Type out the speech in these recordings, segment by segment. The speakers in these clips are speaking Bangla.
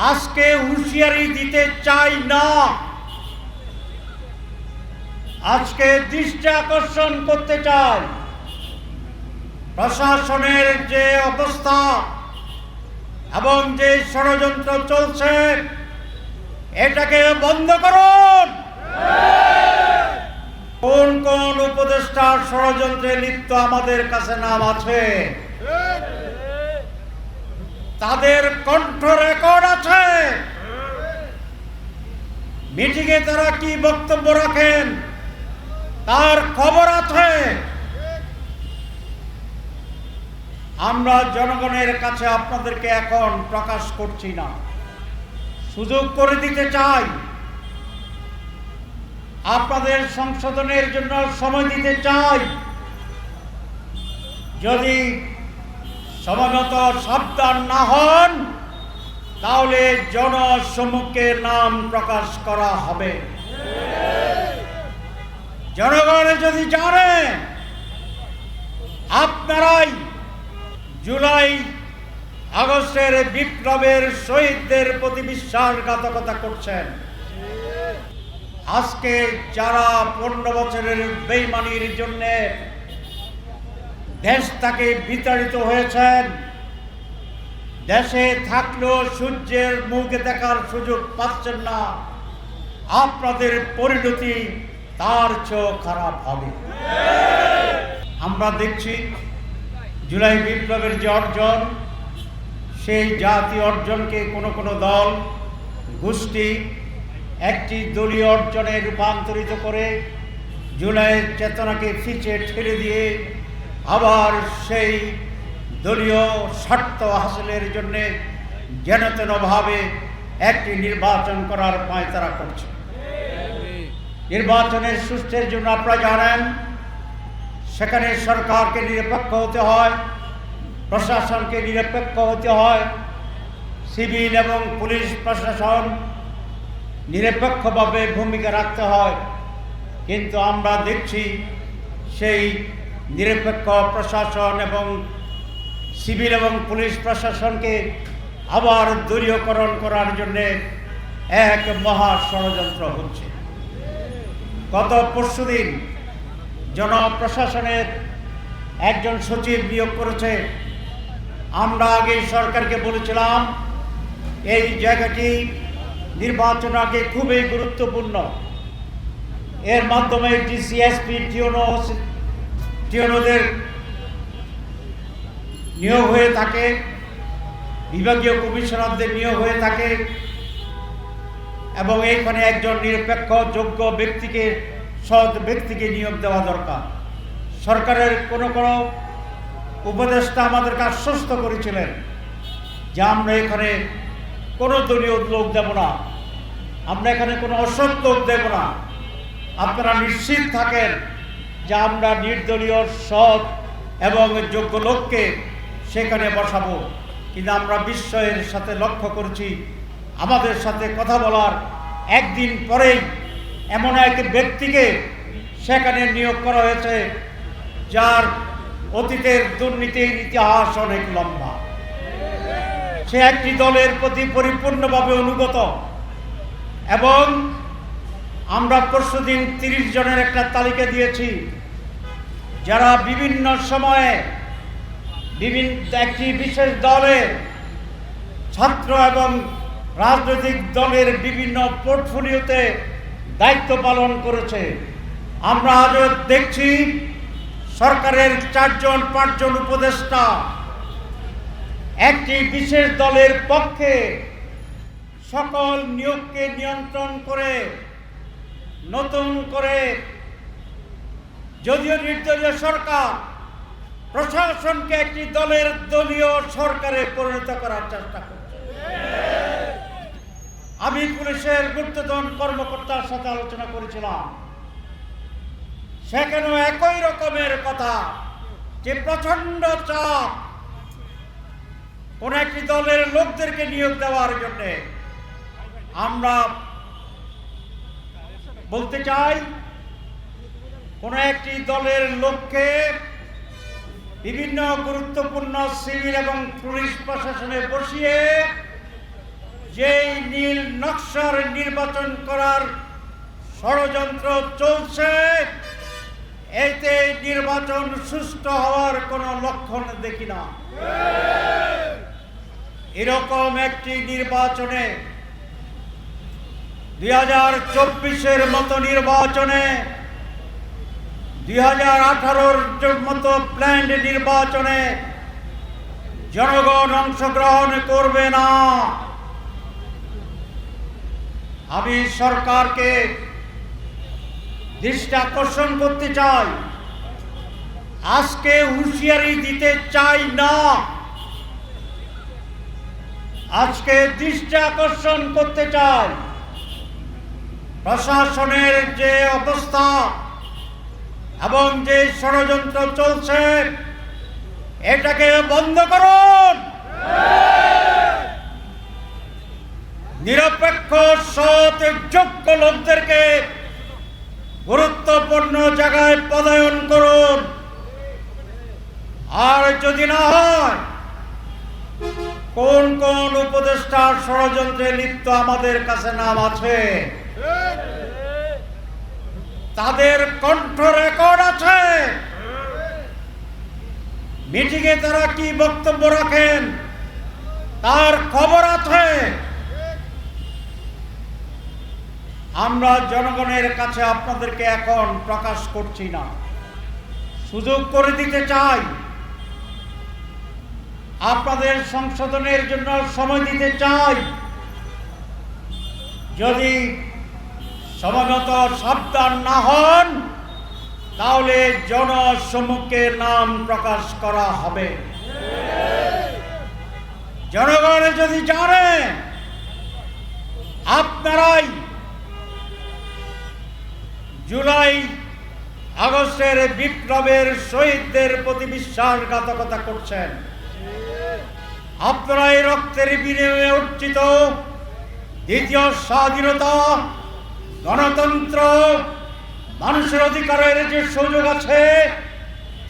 আজকে হুঁশিয়ারি দিতে চাই না, আজকে দৃষ্টি আকর্ষণ করতে চাই। প্রশাসনের যে অবস্থা এবং যে ষড়যন্ত্র চলছে, এটাকে বন্ধ করুন। কোন কোন উপদেষ্টার ষড়যন্ত্রে লিপ্ত আমাদের কাছে নাম আছে, তাদের কণ্ঠ রেকর্ড আছে। মিটিংয়ে তারা কি বক্তব্য রাখেন তার খবর আছে। আমরা জনগণের কাছে আপনাদেরকে এখন প্রকাশ করছি না, সুযোগ করে দিতে চাই। আপনাদের সংশোধনের জন্য সময় দিতে চাই। যদি সময়মতো সাবধান না হন, তাহলে জনসম্মুখে নাম প্রকাশ করা হবে। জনগণ যদি জানে আপনারাই জুলাই আগস্টের বিপ্লবের শহীদদের প্রতি বিশ্বাসঘাতকতা করছেন, আজকে যারা 15 বছরের বেইমানির জন্য দেশ থেকে বিতাড়িত হয়েছেন, দেশে থাকলেও সূর্যের মুখ দেখার সুযোগ পাচ্ছেন না, আপনাদের পরিণতি তার চেয়েও খারাপ হবে। আমরা দেখছি জুলাই বিপ্লবের যে অর্জন, সেই জাতীয় অর্জনকে কোনো কোনো দল গোষ্ঠী একটি দলীয় অর্জনে রূপান্তরিত করে জুলাইয়ের চেতনাকে পিছে ঠেলে দিয়ে আবার সেই দলীয় স্বার্থ হাসিলের জন্য যেন তেনভাবে একটি নির্বাচন করার পায়তারা করছে। নির্বাচনের সুষ্ঠুর জন্য আপনারা জানেন, সেখানে সরকারকে নিরপেক্ষ হতে হয়, প্রশাসনকে নিরপেক্ষ হতে হয়, সিভিল এবং পুলিশ প্রশাসন নিরপেক্ষভাবে ভূমিকা রাখতে হয়। কিন্তু আমরা দেখছি সেই নিরপেক্ষ প্রশাসন এবং সিভিল এবং পুলিশ প্রশাসনকে আবার দলীয়করণ করার জন্য এক মহা ষড়যন্ত্র হচ্ছে। গত পরশুদিন জনপ্রশাসনের একজন সচিব নিয়োগ করেছে। আমরা আগে সরকারকে বলেছিলাম এই জায়গাটি নির্বাচন আগে খুবই গুরুত্বপূর্ণ। এর মাধ্যমে ডিসিএসপি টিওনোদের নিয়োগ হয়ে থাকে, বিভাগীয় কমিশনারদের নিয়োগ হয়ে থাকে এবং এইখানে একজন নিরপেক্ষ যোগ্য ব্যক্তিকে, সৎ ব্যক্তিকে নিয়োগ দেওয়া দরকার। সরকারের কোনো কোনো উপদেষ্টা আমাদেরকে আশ্বস্ত করেছিলেন যে আমরা এখানে কোনো দলীয় লোক দেব না, আমরা এখানে কোনো অসৎ লোক দেব না, আপনারা নিশ্চিত থাকেন যে আমরা নির্দলীয় সৎ এবং যোগ্য লোককে সেখানে বসাবো। কিন্তু আমরা বিস্ময়ের সাথে লক্ষ্য করছি, আমাদের সাথে কথা বলার একদিন পরেই এমন এক ব্যক্তিকে সেখানে নিয়োগ করা হয়েছে যার অতীতের দুর্নীতির ইতিহাস অনেক লম্বা। সে একটি দলের প্রতি পরিপূর্ণভাবে অনুগত এবং আমরা পরশুদিন 30 জনের একটা তালিকা দিয়েছি যারা বিভিন্ন সময়ে একটি বিশেষ দলের ছাত্র এবং রাজনৈতিক দলের বিভিন্ন পোর্টফোলিওতে দায়িত্ব পালন করেছে। আমরা আজও দেখছি সরকারের 4-5 জন উপদেষ্টা একটি বিশেষ দলের পক্ষে সকল নিয়োগকে নিয়ন্ত্রণ করে নতুন করে যদিও নির্দলীয় সরকার প্রশাসনকে একটি দলের দলীয় সরকারে পরিণত করার চেষ্টা করছে। আমি পুলিশের ঊর্ধ্বতন কর্মকর্তার সাথে আলোচনা করেছিলাম, সেখানেও একই রকমের কথা যে প্রচন্ড চাপ কোন একটি দলের লোকদেরকে নিয়োগ দেওয়ার জন্য। আমরা বলতে চাই, কোন একটি দলের লোককে বিভিন্ন গুরুত্বপূর্ণ সিভিল এবং পুলিশ প্রশাসনে বসিয়ে যেই নীল নকশার নির্বাচন করার ষড়যন্ত্র চলছে, এতে নির্বাচন সুষ্ঠু হওয়ার কোনো লক্ষণ দেখি না। এরকম একটি নির্বাচনে 2024-এর মতো নির্বাচনে, 2018-র মতো প্ল্যান্ড নির্বাচনে জনগণ অংশগ্রহণ করবে না। আমি সরকারকে দৃষ্টি আকর্ষণ করতে চাই, আজকে হুঁশিয়ারি দিতে চাই না, আজকে দৃষ্টি আকর্ষণ করতে চাই। প্রশাসনের যে অবস্থা এবং যে ষড়যন্ত্র চলছে, এটাকে বন্ধ করুন। নিরপেক্ষ সৎ যোগ্য লোকদেরকে গুরুত্বপূর্ণ জায়গায় পদায়ন করুন। আর যদি না হয়, কোন কোন উপদেষ্টার ষড়যন্ত্রে লিপ্ত আমাদের কাছে নাম আছে, তাদের কণ্ঠ রেকর্ড আছে, মিটিংয়ে তারা কি বক্তব্য রাখেন তার খবর আছে। আমরা জনগণের কাছে আপনাদেরকে এখন প্রকাশ করছি না, সুযোগ করে দিতে চাই, আপনাদের সংশোধনের জন্য সময় দিতে চাই। যদি সময়মত সাবধান না হন, তাহলে জনসম্মুখে নাম প্রকাশ করা হবে। জনগণ যদি জানে আপনারাই জুলাই আগস্টের বিপ্লবের শহীদদের প্রতি বিশ্বাসঘাতকতা করছেন, আপনারা এই রক্তের বিনিময়ে অর্জিত দ্বিতীয় স্বাধীনতা, গণতন্ত্র, মানুষের অধিকারের যে সুযোগ আছে,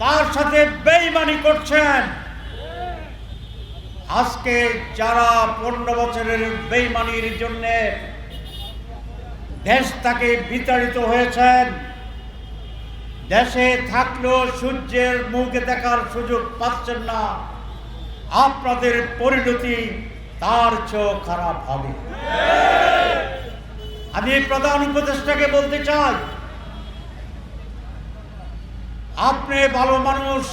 তার সাথে বেইমানি করছেন। আজকে যারা 15 বছরের বেইমানির জন্য দেশ থেকে বিতাড়িত হয়েছেন, দেশে থাকলেও সূর্যের মুখ দেখার সুযোগ পাচ্ছেন না, আপনাদের পরিণতি তার চেয়েও খারাপ হবে। আমি প্রধান উপদেষ্টাকে বলতে চাই, আপনি ভালো মানুষ,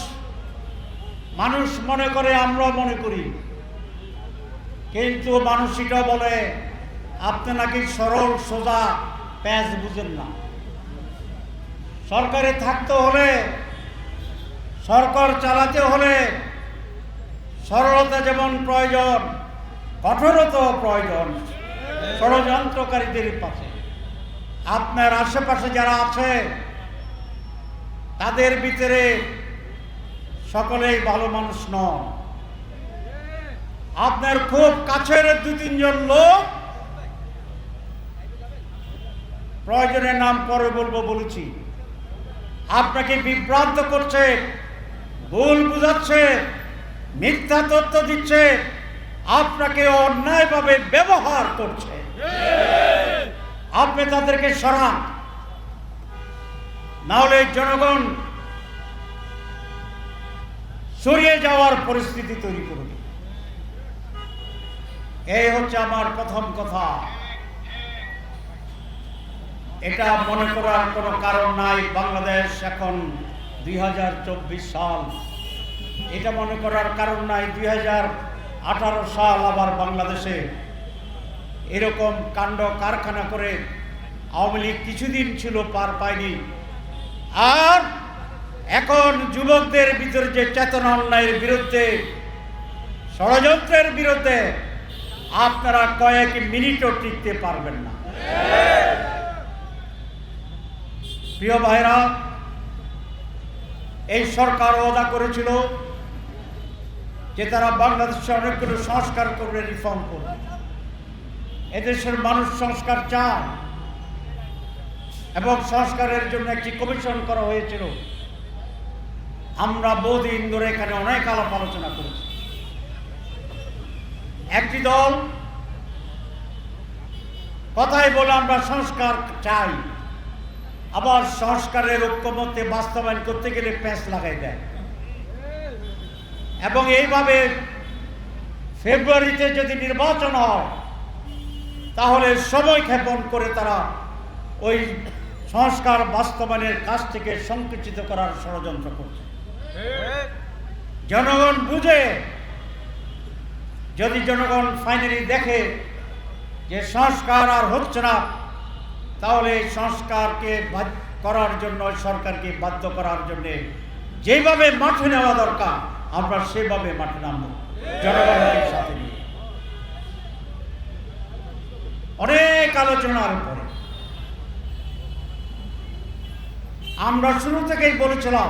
মানুষ মনে করে, আমরা মনে করি, কিন্তু মানুষটা বলে আপনি নাকি সরল সোজা প্যাঁচ বুঝেন না। সরকারে থাকতে হলে, সরকার চালাতে হলে সরলতা যেমন প্রয়োজন, কঠোরতাও প্রয়োজন ষড়যন্ত্রকারীদের পাশে। আপনার আশেপাশে যারা আছে তাদের ভিতরে সকলেই ভালো মানুষ নন। আপনার খুব কাছের 2-3 জন লোক, প্রয়োজনের নাম পরে বলবো বলেছি, আপনাকে বিভ্রান্ত করছে, ভুল বুঝাচ্ছে, মিথ্যা তথ্য দিচ্ছে, আপনাকে অন্যায়ভাবে ব্যবহার করছে। আপনি তাদেরকে সরান, নাহলে জনগণ সরিয়ে যাওয়ার পরিস্থিতি তৈরি করবে। এই হচ্ছে আমার প্রথম কথা। এটা মনে করার কোনো কারণ নাই বাংলাদেশ এখন 2024 সাল, এটা মনে করার কারণ নাই 2018 সাল আবার বাংলাদেশে এরকম কাণ্ড কারখানা করে আওয়ামী লীগ কিছুদিন ছিল, পার পায়নি। আর এখন যুবকদের ভিতরে যে চেতনা, অন্যায়ের বিরুদ্ধে, ষড়যন্ত্রের বিরুদ্ধে আপনারা কয়েক মিনিটও টিকতে পারবেন না। প্রিয় ভাইরা, এই সরকার ওয়াদা করেছিল যে তারা বাংলাদেশে অনেকগুলো সংস্কার করবে, রিফর্ম করবে। এদেশের মানুষ সংস্কার চায় এবং সংস্কারের জন্য একটি কমিশন করা হয়েছিল। আমরা বহুদিন ধরে এখানে অনেক আলাপ আলোচনা করেছি। একটি দল কথাই বলে আমরা সংস্কার চাই, আবার সংস্কারের ঐক্যমত্যে বাস্তবায়ন করতে গেলে প্যাঁচ লাগাই দেয়। এবং এইভাবে ফেব্রুয়ারিতে যদি নির্বাচন হয় তাহলে সময় ক্ষেপণ করে তারা ওই সংস্কার বাস্তবায়নের কাজ থেকে সংকুচিত করার ষড়যন্ত্র করছে। জনগণ বুঝে, যদি জনগণ ফাইনালি দেখে যে সংস্কার আর হচ্ছে না, তাহলে সংস্কারকে করার জন্য, সরকারকে বাধ্য করার জন্য যেভাবে মাঠে নেওয়া দরকার আমরা সেভাবে মাঠে নামব জনগণকে সাথে নিয়ে। অনেক আলোচনার পরে আমরা শুরু থেকেই বলেছিলাম,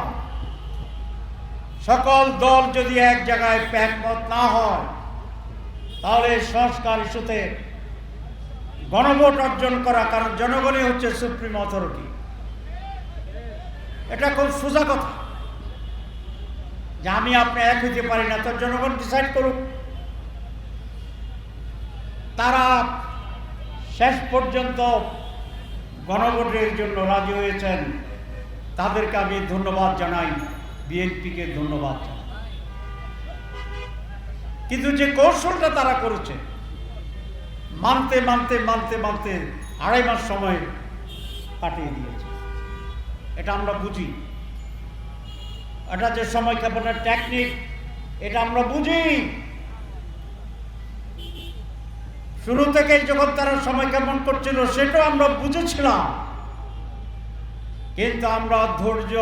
সকল দল যদি এক জায়গায় একমত না হয় তাহলে সংস্কার ইস্যুতে গণভোট অর্জন করা, কারণ জনগণই হচ্ছে সুপ্রিম অথরিটি। এটা খুব সোজা কথা যে আমি আপনি এক হইতে পারি না, তো জনগণ ডিসাইড করুক। তারা শেষ পর্যন্ত গণভোটের জন্য রাজি হয়েছেন, তাদেরকে আমি ধন্যবাদ জানাই, বিএনপিকে ধন্যবাদ জানাই। কিন্তু যে কৌশলটা তারা করেছে, মানতে মানতে মানতে মানতে 2.5 মাস সময় কাটিয়ে দিয়েছে। এটা আমরা বুঝি, এটা যে সময় ক্ষেপণের টেকনিক, এটা আমরা বুঝি। শুরু থেকে যখন তারা সময় ক্ষেপণ করছিল সেটাও আমরা বুঝেছিলাম, কিন্তু আমরা ধৈর্য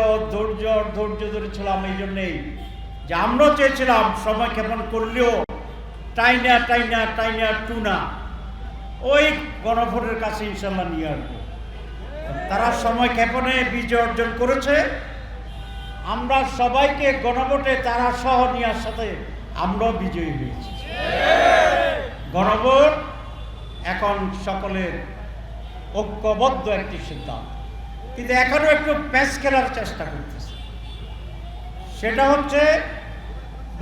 ধরেছিলাম এই জন্যেই যে আমরা চেয়েছিলাম সময় ক্ষেপণ করলেও টাইনা টুনা ওই গণভোটের কাছে ইনশাল্লাহ নিয়ে আসবো। তারা সময় ক্ষেপণে বিজয় অর্জন করেছে। আমরা সবাইকে গণভোটে তারা সহ নেওয়ার সাথে আমরাও বিজয়ী হয়েছি। গণভোট এখন সকলের ঐক্যবদ্ধ একটি সিদ্ধান্ত, কিন্তু এখনো একটু প্যাচ খেলার চেষ্টা করতেছে। সেটা হচ্ছে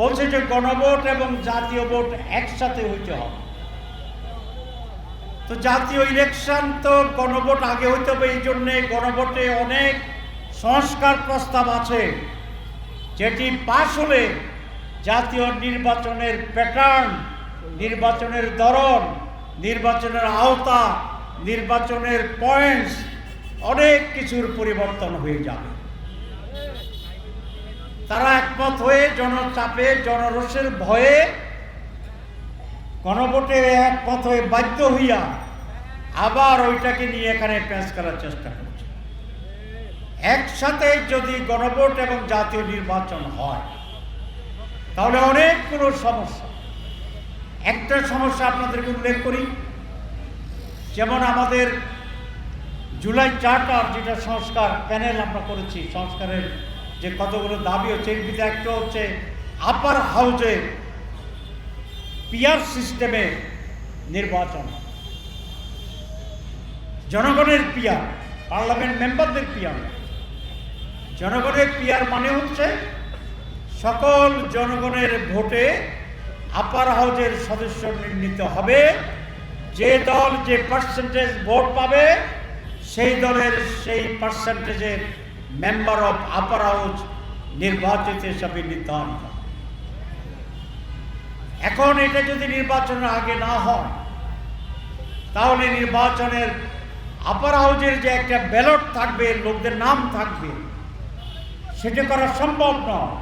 বলছে যে গণভোট এবং জাতীয় ভোট একসাথে হইতে হবে। তো জাতীয় ইলেকশন তো গণভোট আগে হইতে হবে, এই জন্যে গণভোটে অনেক সংস্কার প্রস্তাব আছে, যেটি পাশ হলে জাতীয় নির্বাচনের প্যাটার্ন, নির্বাচনের ধরন, নির্বাচনের আওতা, নির্বাচনের পয়েন্টস অনেক কিছুর পরিবর্তন হয়ে যাবে। তারা একমত হয়ে জনচাপে, জনরোষের ভয়ে গণভোটে একমত হয়ে বাধ্য হইয়া আবার ওইটাকে নিয়ে এখানে প্যাঁচ করার চেষ্টা করছে। একসাথে যদি গণভোট এবং জাতীয় নির্বাচন হয় তাহলে অনেকগুলো সমস্যা। একটা সমস্যা আপনাদেরকে উল্লেখ করি, যেমন আমাদের জুলাই চার্টার, যেটা সংস্কার প্যানেল আমরা করেছি, সংস্কারের যে কতগুলো দাবি হচ্ছে, এর ভিতরে একটা হচ্ছে আপার হাউজে পিআর সিস্টেমে নির্বাচন, জনগণের পিআর, পার্লামেন্ট মেম্বারদের পিআর। জনগণের পিআর মানে হচ্ছে সকল জনগণের ভোটে আপার হাউজের সদস্য নির্ণীত হবে। যে দল যে পার্সেন্টেজ ভোট পাবে সেই দলের সেই পার্সেন্টেজের মেম্বার অফ আপার হাউস নির্বাচিত হিসাবে নির্ধারিত। এখন এটা যদি নির্বাচনের আগে না হয় তাহলে নির্বাচনের আপার হাউজের যে একটা ব্যালট থাকবে, লোকদের নাম থাকবে, সেটা করা সম্ভব নয়।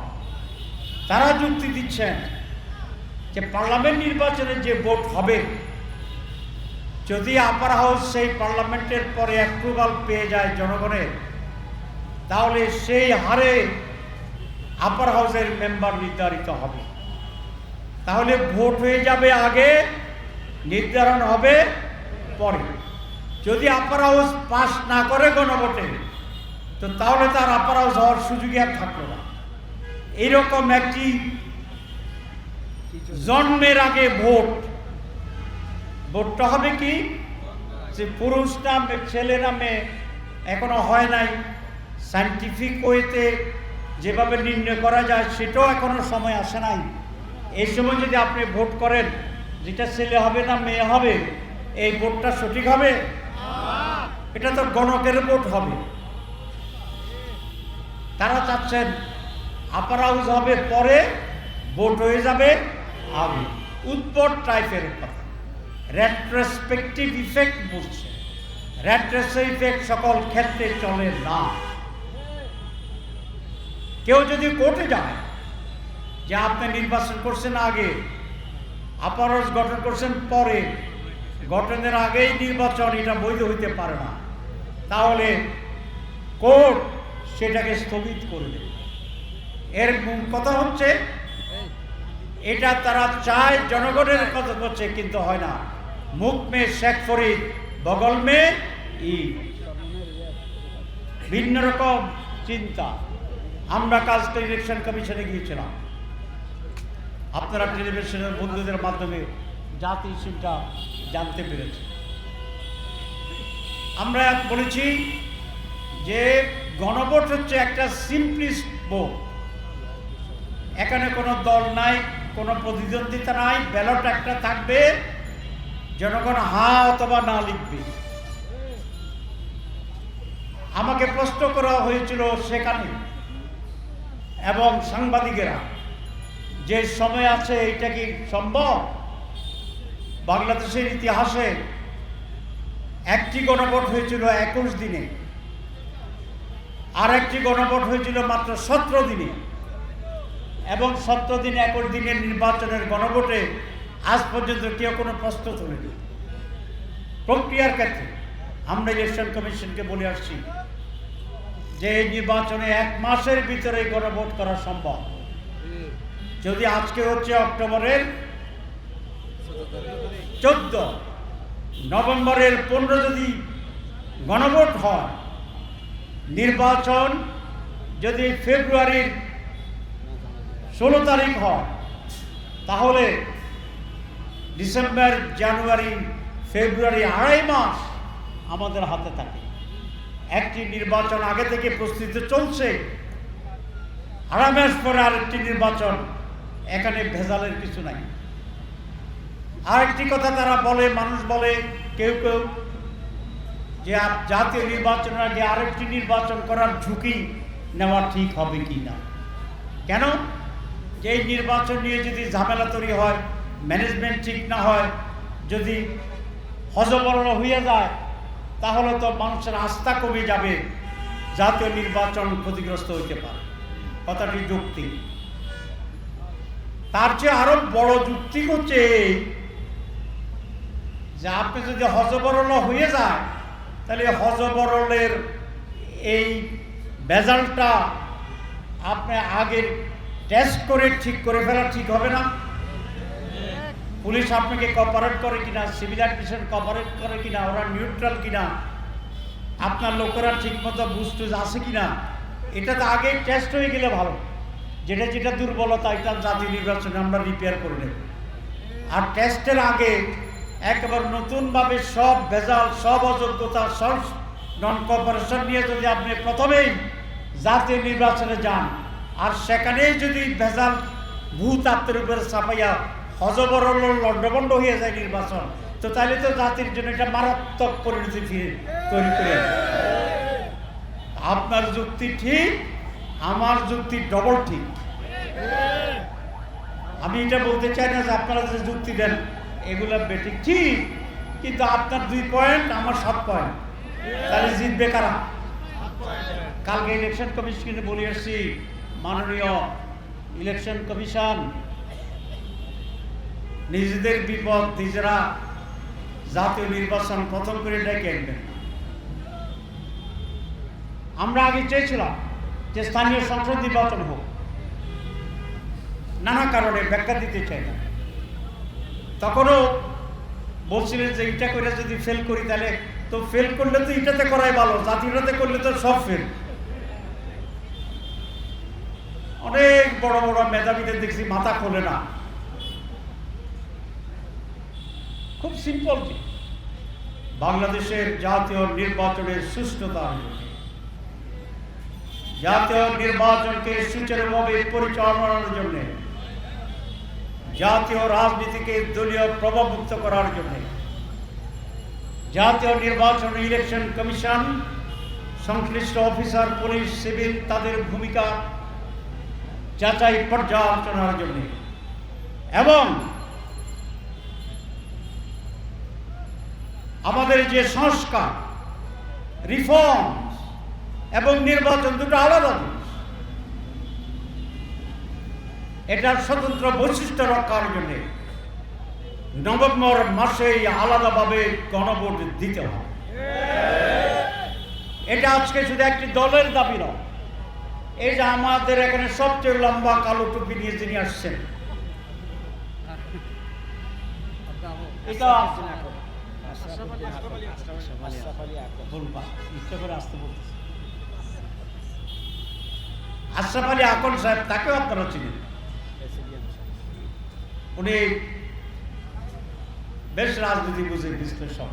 তারা যুক্তি দিচ্ছেন যে পার্লামেন্ট নির্বাচনে যে ভোট হবে, যদি আপার হাউস সেই পার্লামেন্টের পরে অ্যাপ্রুভাল পেয়ে যায় জনগণের, তাহলে সেই হারে আপার হাউসের মেম্বার নির্ধারিত হবে। তাহলে ভোট হয়ে যাবে আগে, নির্ধারণ হবে পরে। যদি আপার হাউস পাস না করে গণভোটে, তো তাহলে তার আপার হাউস হওয়ার সুযোগই আর থাকলো না। এইরকম একটি জন্মের আগে ভোটটা হবে কি, যে পুরুষ নাম ছেলে নামে এখনো হয় নাই, সায়েন্টিফিক ওয়েতে যেভাবে নির্ণয় করা যায় সেটাও এখনো সময় আসে নাই। এই সময় যদি আপনি ভোট করেন যেটা ছেলে হবে না মেয়ে হবে, এই ভোটটা সঠিক হবে? এটা তো গণকের ভোট হবে। তারা চাচ্ছেন আপার হাউস হবে পরে, ভোট হয়ে যাবে আগে। উদ্ভট টাইপের কথা, রেট্রোস্পেকটিভ ইফেক্ট বলছে। রেট্রোস্পেকটিভ ইফেক্ট সকল ক্ষেত্রে চলে না। কেউ যদি কোর্টে যায় যে আপনি নির্বাচন করছেন আগে, আপার হাউস গঠন করছেন পরে, গঠনের আগেই নির্বাচন, এটা বৈধ হইতে পারে না, তাহলে কোর্ট সেটাকে স্থগিত করে দেবে। এর মূল কথা হচ্ছে এটা তারা চায় জনগণের কথা করছে, কিন্তু হয় না। মুখ মে শেখ ফরিদ, বগল মে ই, ভিন্ন রকম চিন্তা। আমরা কালকে ইলেকশন কমিশনে গিয়েছিলাম, আপনারা টেলিভিশনের বন্ধুদের মাধ্যমে জাতি ইস্যুটা জানতে পেরেছি। আমরা বলেছি যে গণভোট হচ্ছে একটা সিম্পলিস্ট ভোট। এখানে কোনো দল নাই, কোনো প্রতিদ্বন্দ্বিতা নাই, ব্যালট একটা থাকবে, জনগণ হা অথবা না লিখবে। আমাকে প্রশ্ন করা হয়েছিল সেখানে এবং সাংবাদিকেরা, যে সময় আছে এটা কি সম্ভব? বাংলাদেশের ইতিহাসে একটি গণভোট হয়েছিল 21 দিনে, আর একটি গণভোট হয়েছিল মাত্র 17 দিনে, এবং 17 দিন 21 দিনের নির্বাচনের গণভোটে আজ পর্যন্ত কেউ কোনো প্রশ্ন তোলেনি। প্রক্রিয়ার ক্ষেত্রে আমরা ইলেকশন কমিশনকে বলে আসছি যে এই নির্বাচনে 1 মাসের ভিতরে গণভোট করা সম্ভব। যদি আজকে হচ্ছে অক্টোবরের 14, নভেম্বরের 15 যদি গণভোট হয়, নির্বাচন যদি ফেব্রুয়ারির 16 তারিখ হয়, তাহলে ডিসেম্বর, জানুয়ারি, ফেব্রুয়ারি 2.5 মাস আমাদের হাতে থাকে। একটি নির্বাচন আগে থেকে প্রস্তুতি চলছে, 2.5 মাস পরে আরেকটি নির্বাচন, এখানে ভেজালের কিছু নাই। আরেকটি কথা তারা বলে, মানুষ বলে কেউ কেউ, যে জাতীয় নির্বাচনের আগে আরেকটি নির্বাচন করার ঝুঁকি নেওয়া ঠিক হবে কি না। কেন? যে এই নির্বাচন নিয়ে যদি ঝামেলা তৈরি হয়, ম্যানেজমেন্ট ঠিক না হয়, যদি হজবরল হয়ে যায়, তাহলে তো মানুষের আস্থা কমে যাবে, জাতীয় নির্বাচন ক্ষতিগ্রস্ত হইতে পারে। কথাটি যুক্তি। তার চেয়ে আরো বড় যুক্তি হচ্ছে যে আপনি যদি হজবরল হয়ে যায়, তাহলে হজবরলের এই রেজাল্টটা আপনি আগের টেস্ট করে ঠিক করে ফেলা ঠিক হবে না। পুলিশ আপনাকে কপারেট করে কিনা, সিভিল অ্যাডমিশন কপারেট করে কিনা, ওরা নিউট্রাল কিনা, আপনার লোকেরা ঠিক মতো বুঝটুজ আছে কিনা, এটা তো আগে টেস্ট হয়ে গেলে ভালো। যেটা যেটা দুর্বলতা, এটা জাতীয় নির্বাচনে আমরা রিপেয়ার করে নেব। আর টেস্টের আগে একেবারে নতুনভাবে সব ভেজাল, সব অযোগ্যতা, সব নন কপারেশন নিয়ে যদি আপনি প্রথমেই জাতীয় নির্বাচনে যান, আর সেখানেই যদি ভেজাল ভূত আপনার উপরে চাপাইয়া হজবরল লণ্ডভণ্ড হয়ে যায় নির্বাচন, তো তাহলে তো জাতির জন্য এটা মারাত্মক পরিণতি তৈরি করে। আপনার যুক্তি ঠিক, আমার যুক্তি ডবল ঠিক। আমি এটা বলতে চাই না যে আপনারা যে যুক্তি দেন এগুলো বেঠিক, ঠিক, কিন্তু আপনার 2 পয়েন্ট, আমার 7 পয়েন্ট, তাহলে জিতবে কারা? কালকে ইলেকশন কমিশনকে বলে আসছি, মাননীয় ইলেকশন কমিশন নিজেদের বিপদ নিজেরা জাতীয় নির্বাচন প্রথম করে ডেকে আনবেন। আমরা আগে চেয়েছিলাম যে স্থানীয় সংসদ নির্বাচন হোক, নানা কারণে ব্যাখ্যা দিতে চাই না। তখনও বলছিলেন যে এটা করে যদি ফেল করি, তাহলে তো ফেল করলে তো এটাতে করাই ভালো, জাতীয়টাতে করলে তো সব ফেল। অনেক বড় বড় মেধাবীদের দেখছি মাথা খোলে না। খুব সিম্পল, বাংলাদেশের জাতীয় নির্বাচনের সুষ্ঠুতা, জাতীয় নির্বাচনকে সুচারুভাবে পরিচালনার জন্য, জাতীয় রাজনীতিকে দলীয় প্রভাবমুক্ত করার জন্য জাতীয় নির্বাচন ইলেকশন কমিশন, সংশ্লিষ্ট অফিসার, পুলিশ, সিভিল তাদের ভূমিকা যাচাই পর্যালোচনার জন্য এবং আমাদের যে সংস্কার, রিফর্ম এবং নির্বাচন দুটো আলাদা জিনিস, এটার স্বতন্ত্র বৈশিষ্ট্য রক্ষার জন্য নভেম্বর মাসেই আলাদাভাবে গণভোট দিতে হবে। এটা আজকে শুধু একটি দলের দাবি নয়, এই যে আমাদের এখানে সবচেয়ে লম্বা কালো টুপি নিয়ে যিনি আসছেন, এটা আশরাফ আলী আকন সাহেব, তাকেও আপনারা চিনেন। উনি বেশ রাজনীতি বুঝে বিশ্লেষণ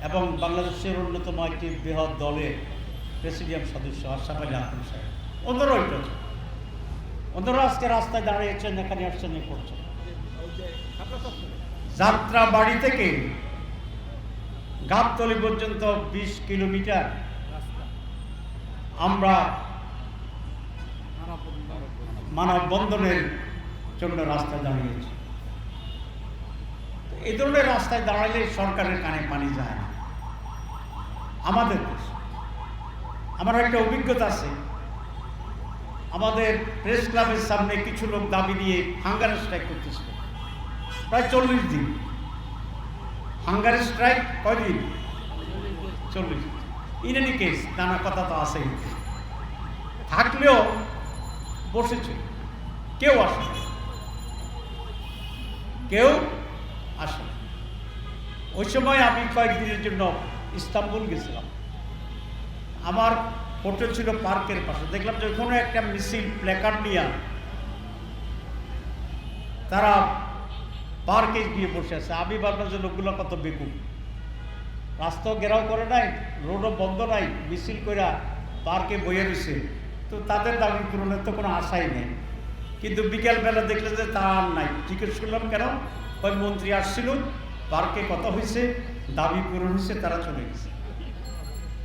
এবং বাংলাদেশের অন্যতম একটি বৃহৎ দলের প্রেসিডিয়াম সদস্য আশরাফ আলী আকন সাহেব। ওনারাও এটা, ওনারা আজকে রাস্তায় দাঁড়িয়েছেন, এখানে আসছেন, এ করছেন। যাত্রা বাড়ি থেকে গাবতলী পর্যন্ত 20 কিলোমিটার আমরা মানববন্ধনের জন্য রাস্তায় দাঁড়িয়েছি। এই ধরনের রাস্তায় দাঁড়ালে সরকারের কানে পানি যায় না। আমাদের দেশ, আমার একটা অভিজ্ঞতা আছে, আমাদের প্রেস ক্লাবের সামনে কিছু লোক দাবি দিয়ে হাঙ্গার স্ট্রাইক করতেছিল প্রায় 40 দিন। হাঙ্গার স্ট্রাইক কয়দিন? 40। ইন এনি কেস, নানা কথা তো আছেই, থাকলেও বসেছে, কেউ আসে না, কেউ আসে না। ওই সময় আমি কয়েকদিনের জন্য ইস্তাম্বুল গেছিলাম। আমার হোটেল ছিল পার্কের পাশে। দেখলাম যে ওখানে একটা মিছিল প্ল্যাকার্ড নিয়ে তারা পার্কে গিয়ে বসে আছে। আমি ভাবলাম যে লোকগুলো কত বেকুব, রাস্তাও ঘেরাও করে নাই, রোডও বন্ধ নাই, মিছিল করে পার্কে বইয়ে রয়েছে, তো তাদের দাবি পূরণের তো কোনো আশাই নেই। কিন্তু বিকেলবেলা দেখলে যে তা আর নাই। জিজ্ঞেস করলাম কেন? ওই মন্ত্রী আসছিল, পার্কে কথা হয়েছে, দাবি পূরণ হয়েছে, তারা চলে গেছে।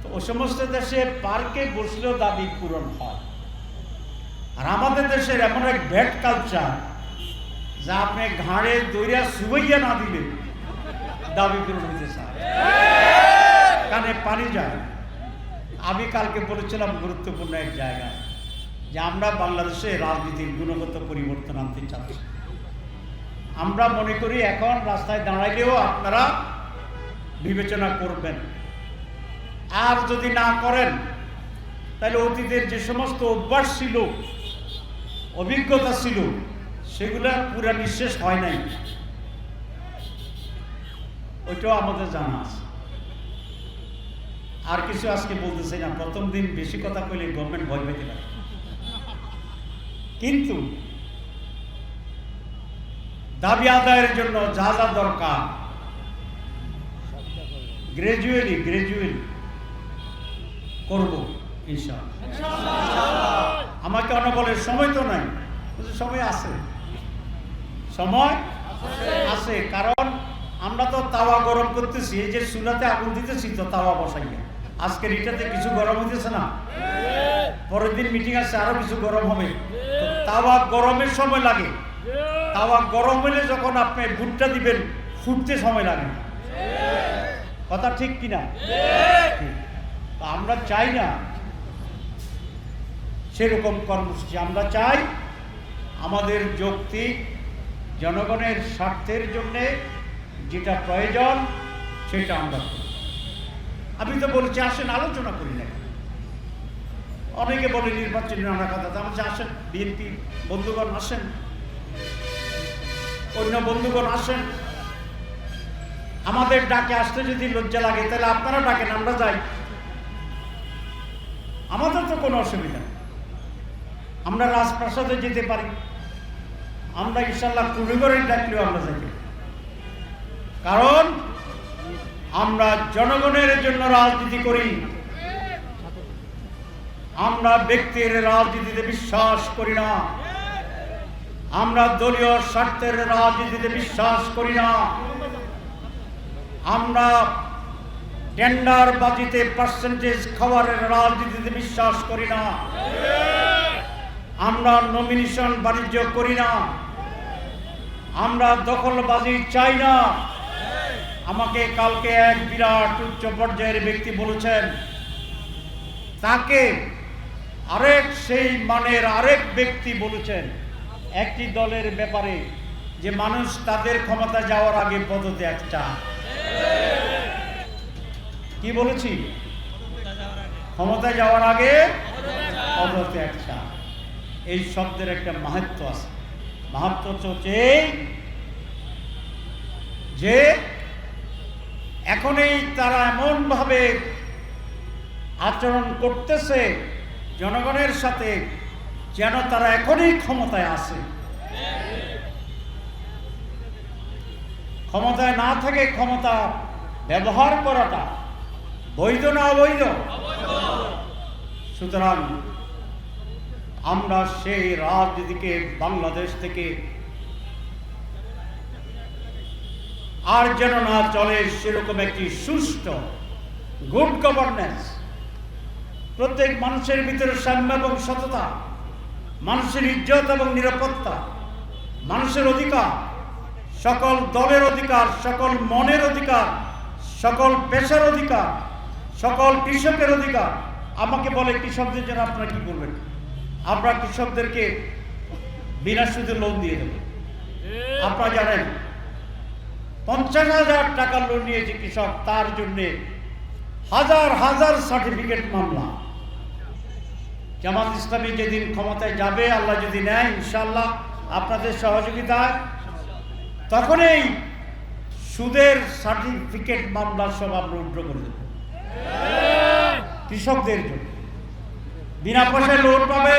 তো ও সমস্ত দেশে পার্কে বসলেও দাবি পূরণ হয়। আর আমাদের দেশের এমন এক ব্যাড কালচার, যা আপনি ঘাড়ে দইরা সুবাইয়া না দিলে দাবি পূরণ হতে চায়, কানে পানি যায়। আমি কালকে বলেছিলাম গুরুত্বপূর্ণ এক জায়গায় যে আমরা বাংলাদেশে রাজনীতির গুণগত পরিবর্তন আনতে চাচ্ছি। আমরা মনে করি এখন রাস্তায় দাঁড়াইলেও আপনারা বিবেচনা করবেন, আর যদি না করেন তাহলে অতীতের যে সমস্ত অভ্যাস ছিল, অভিজ্ঞতা ছিল, সেগুলা পুরা নিঃশেষ হয় নাই, ওইটাও আমাদের জানা আছে। আর কিছু আজকে বলতেছি না, প্রথম দিন বেশি কথা কইলে গভর্নমেন্ট ভয় পেতে পারে, কিন্তু দাবি আদায়ের জন্য যা যা দরকার গ্রাজুয়ালি করব ইনশাআল্লাহ। আমাকে অনেক বলে সময় তো নাই, সময় আছে, সময় আছে, কারণ আমরা তো তাওয়া গরম করতেছি, এই যে চুলাতে আগুন দিতেছি তো তাওয়া বসাইয়া। আজকে এটাতে কিছু গরম হইতেছে না, পরের দিন মিটিং আছে, আরো কিছু গরম হবে। তাওয়া গরমের সময় লাগে, তাওয়া গরম হলে যখন আপনি ভুট্টা দিবেন ফুটতে সময় লাগে না। কথা ঠিক কিনা? আমরা চাই না সেরকম কর্মসূচি। আমরা চাই আমাদের যৌক্তিক জনগণের স্বার্থের জন্যে যেটা প্রয়োজন সেটা আমরা করি। আমি তো বলছি আসেন আলোচনা করি না। অনেকে বলে নির্বাচনী নানা কথা, আমার যে আসেন, বিএনপি বন্ধুগণ আসেন, অন্য বন্ধুগণ আসেন। আমাদের ডাকে আসতে যদি লজ্জা লাগে তাহলে আপনারা ডাকেন, আমরা যাই, আমাদের তো কোনো অসুবিধা নেই। আমরা রাজপ্রাসাদে যেতে পারি, আমরা ইনশাল্লাহ কুড়িগড়ের ডাকলেও আমরা যাই, কারণ আমরা জনগণের জন্য রাজনীতি করি। আমরা ব্যক্তির রাজনীতিতে বিশ্বাস করি না, আমরা দলীয় স্বার্থের রাজনীতিতে বিশ্বাস করি না। আমরা টেন্ডারবাজিতে পার্সেন্টেজ খাওয়ারের রাজনীতিতে বিশ্বাস করি না। আমরা নমিনেশন বাণিজ্য করি না। আমরা দখলবাজি চাই না। আমাকে কালকে এক বিরাট উচ্চ পর্যায়ের ব্যক্তি বলেছেন, তাকে সেই মানের আরেক ব্যক্তি বলেছেন একটি দলের ব্যাপারে যে মানুষ তাদের ক্ষমতা যাওয়ার আগে পদত্যাগ চায়। কি বলেছি? ক্ষমতা যাওয়ার আগে পদত্যাগ চায়। এই শব্দের একটা মাহাত্ম্য আছে। মাহাত্ম্য হচ্ছে যে এখনই তারা এমনভাবে আচরণ করতেছে জনগণের সাথে যেন তারা এখনই ক্ষমতায় আছে। ক্ষমতায় না থেকে ক্ষমতা ব্যবহার করাটা বৈধ না অবৈধ? সুতরাং আমরা সেই রাজনীতিকে বাংলাদেশ থেকে আর যেন না চলে, সেরকম একটি সুষ্ঠু গুড গভর্নেন্স, প্রত্যেক মানুষের ভিতরে সাম্য এবং সততা, মানুষের ইজ্জত এবং নিরাপত্তা, মানুষের অধিকার, সকল দলের অধিকার, সকল মনের অধিকার, সকল পেশার অধিকার, সকল কৃষকের অধিকার। আমাকে বলে কৃষকদের জন্য আপনারা কি করবেন? আমরা কৃষকদেরকে বিনা সুদে লোন দিয়ে দেব। আপনারা জানেন 50,000 টাকা লোন নিয়েছে কৃষক, তার জন্যে হাজার হাজার সার্টিফিকেট মামলা। জামাত ইসলামী যেদিন ক্ষমতায় যাবে, আল্লাহ যদি নেয় ইনশাআল্লাহ আপনাদের সহযোগিতায়, তখন এই সুদের সার্টিফিকেট মামলা সব আমরা উদ্র করে দেব। কৃষকদের জন্য বিনা পয়সায় লোন পাবে,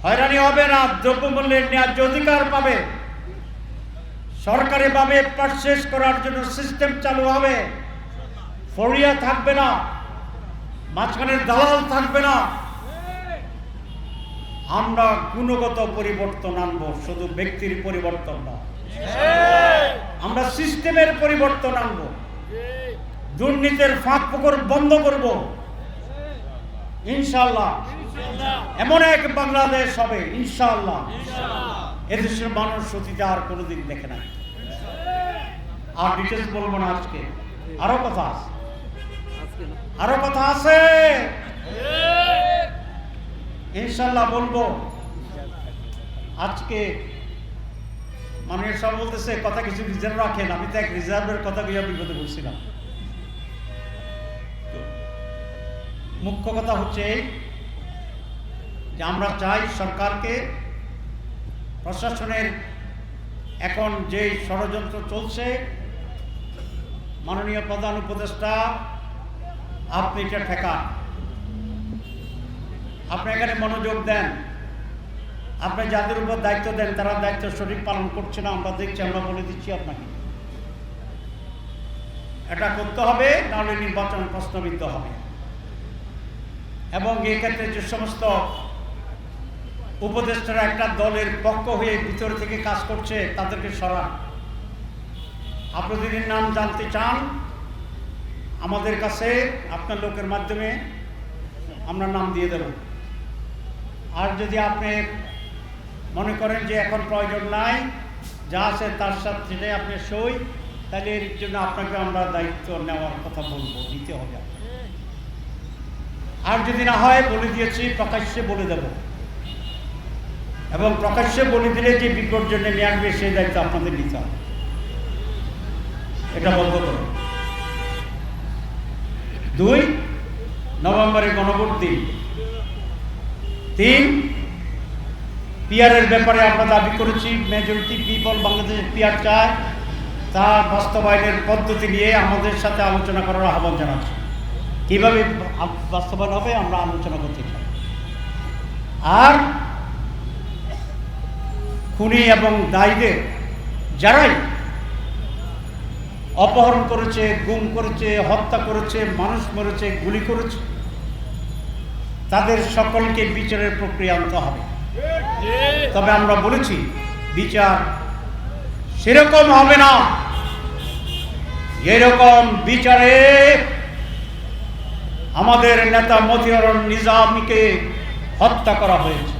হয়রানি হবে না, দ্রব্যমূল্যের ন্যায্য অধিকার পাবে, সরকারিভাবে পারচেজ করার জন্য সিস্টেম চালু হবে, ফড়িয়া থাকবে না, মাঝখানের দালাল থাকবে না। আমরা গুণগত পরিবর্তন আনবো, শুধু ব্যক্তির পরিবর্তন না, আমরা সিস্টেমের পরিবর্তন আনবো। দুর্নীতির ফাঁক ফোকর বন্ধ করব ইনশাআল্লাহ। এমন এক বাংলাদেশ হবে ইনশাআল্লাহ, এদেশের মানুষ সতীতে আর কোনোদিন দেখে নাই। আর ডিটেলস বলবো না আজকে, আরো কথা আছে, আরো কথা আছে ইনশাআল্লাহ বলবো। আজকে মানুষ সব বলতেছে কথা কিছু রিজার্ভ রাখেন, আমি তো এক রিজার্ভের কথা বিপদে বলছিলাম। মুখ্য কথা হচ্ছে যে আমরা চাই সরকারকে, প্রশাসনের এখন যে ষড়যন্ত্র চলছে, মাননীয় প্রধান উপদেষ্টা আপনি এটা ঠেকান, আপনি এখানে মনোযোগ দেন, আপনি যাদের উপর দায়িত্ব দেন তারা দায়িত্ব সঠিক পালন করছে না, আমরা দেখছি, আমরা বলে দিচ্ছি আপনাকে এটা করতে হবে, নাহলে নির্বাচন প্রশ্নবিদ্ধ হবে। এবং এক্ষেত্রে যে সমস্ত উপদেষ্টারা একটা দলের পক্ষ হয়ে ভিতর থেকে কাজ করছে তাদেরকে সরান। আপনি যদি নাম জানতে চান আমাদের কাছে আপনার লোকের মাধ্যমে আমরা নাম দিয়ে দেব। আর যদি আপনি মনে করেন যে এখন প্রয়োজন নাই, যা আছে তার সাথে আপনি সই, তাহলে এর জন্য আপনাকে আমরা দায়িত্ব নেওয়ার কথা বলবো, দিতে হবে। আর যদি না হয় বলে দিয়েছি, প্রকাশ্যে বলে দেব, এবং প্রকাশ্যে বলে দিলে যে বিপর্যয় নিয়ে আসবে সেই দায়িত্ব আপনাদের নিতে হবে। এটা বন্ধ করুন। 2 নভেম্বরে গণভোট দিন। 3 পিআরের ব্যাপারে আমরা দাবি করেছি, মেজরিটি পিপল বাংলাদেশ পিআর চায়, তার বাস্তবায়নের পদ্ধতি নিয়ে আমাদের সাথে আলোচনা করার আহ্বান জানাচ্ছি। কীভাবে বাস্তবায়ন হবে আমরা আলোচনা করতে চাই। আর খুনি এবং দায়ীদের, যারাই অপহরণ করেছে, গুম করেছে, হত্যা করেছে, মানুষ মরেছে, গুলি করেছে, তাদের সকলকে বিচারের প্রক্রিয়া আনতে হবে। তবে আমরা বলেছি বিচার সেরকম হবে না এরকম বিচারে আমাদের নেতা মতিউর নিজামীকে হত্যা করা হয়েছে,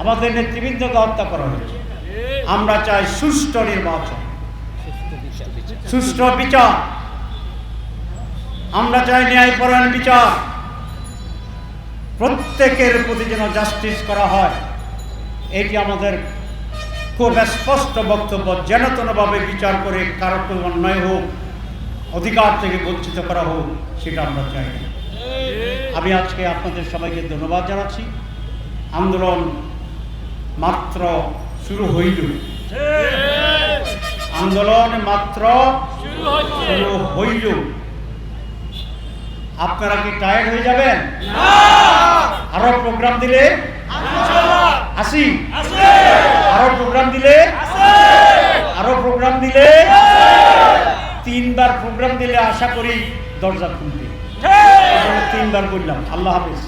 আমাদের নেতৃবৃন্দকে হত্যা করা হয়েছে। আমরা চাই সুষ্ঠু নির্বাচন, সুষ্ঠু বিচার, আমরা চাই ন্যায়পরায়ণ বিচার, প্রত্যেকের প্রতি যেন জাস্টিস করা হয়। এটি আমাদের খুব স্পষ্ট বক্তব্য। যেন তেনভাবে বিচার করে কারো কোনো অন্যায় হোক, অধিকার থেকে বঞ্চিত করা হোক, সেটা আমরা চাই না। আমি আজকে আপনাদের সবাইকে ধন্যবাদ জানাচ্ছি। আন্দোলন মাত্র শুরু হইল, আন্দোলন মাত্র শুরু হইল। আপনারা কি টায়ার্ড হয়ে যাবেন? আরো প্রোগ্রাম দিলে আসি, আরো প্রোগ্রাম দিলে, আরো প্রোগ্রাম দিলে, 3বার প্রোগ্রাম দিলে আশা করি দরজা খুলবে। 3বার বললাম। আল্লাহ হাফেজ।